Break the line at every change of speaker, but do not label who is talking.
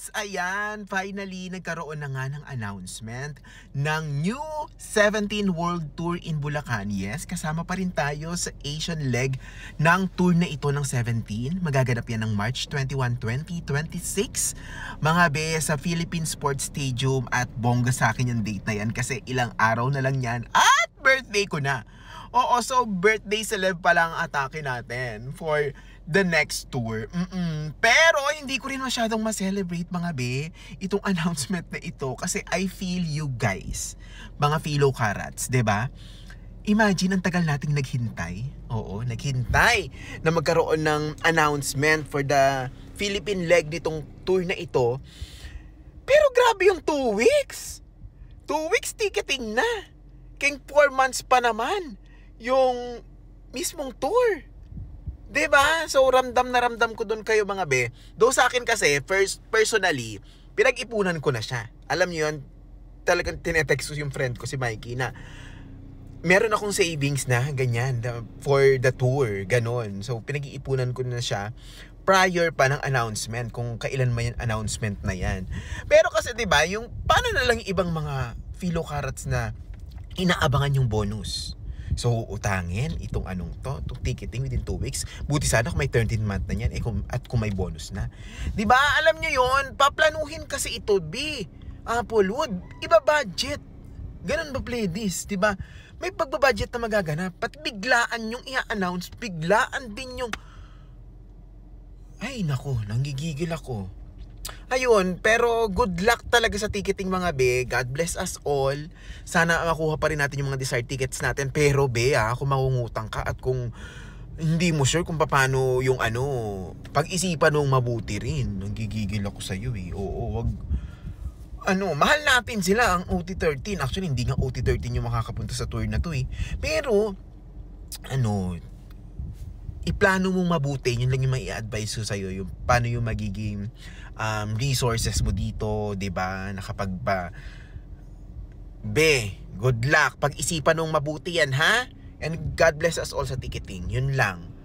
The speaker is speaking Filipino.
Karats! Ayan, finally nagkaroon na nga ng announcement ng new 17 World Tour in Bulacan. Yes, kasama pa rin tayo sa Asian leg ng tour na ito ng 17. Magaganap yan ng March 21, 2026. Mga be, sa Philippine Sports Stadium at bongga sa akin yung date na yan kasi ilang araw na lang yan at birthday ko na. Oo, so birthday celeb pa lang atake natin for the next tour. Pero hindi ko rin masyadong ma-celebrate mga be itong announcement na ito kasi I feel you guys, mga fellow Karats, 'di ba? Imagine ang tagal nating naghintay. Oo, naghintay na magkaroon ng announcement for the Philippine leg nitong tour na ito. Pero grabe yung 2 weeks. 2 weeks ticketing na. King 4 months pa naman yung mismong tour. 'Di ba? So ramdam na ramdam ko doon kayo mga be. Do sa akin kasi personally, pinag-ipunan ko na siya. Alam niyo 'yon, talagang tinetext ko yung friend ko si Mikey na meron akong savings na ganyan for the tour, ganon. So pinag-iipunan ko na siya prior pa ng announcement kung kailan man yung announcement na yan. Pero kasi 'di ba, yung paano na lang yung ibang mga fellow Karats na inaabangan yung bonus. So, utangin itong itong ticketing within 2 weeks. Buti sana kung may 13 month na yan at kung may bonus na. 'Di ba? Alam niyo 'yon, paplanuhin kasi ito, B. Applewood, iba budget. Ganun ba play this, 'di ba? May pagbabudget na magaganap. Pat biglaan yung i-announce, biglaan din yung ay nako, nanggigigil ako. Ayun, pero good luck talaga sa ticketing mga be. God bless us all. Sana makuha pa rin natin yung mga desired tickets natin. Pero be, kung mangungutang ka at kung hindi mo sure kung paano yung pag-isipan mong mabuti rin. Nanggigigil ako sa iyo eh. Oo, wag mahal natin sila ang OT13. Actually, hindi nga OT13 yung makakapunta sa tour na to eh. Pero iplano mong mabuti, yun lang yung may i-advise ko sa'yo, yung paano yung magiging resources mo dito, 'di ba? Good luck. Pag-isipan mong mabuti yan, ha? And God bless us all sa ticketing. Yun lang.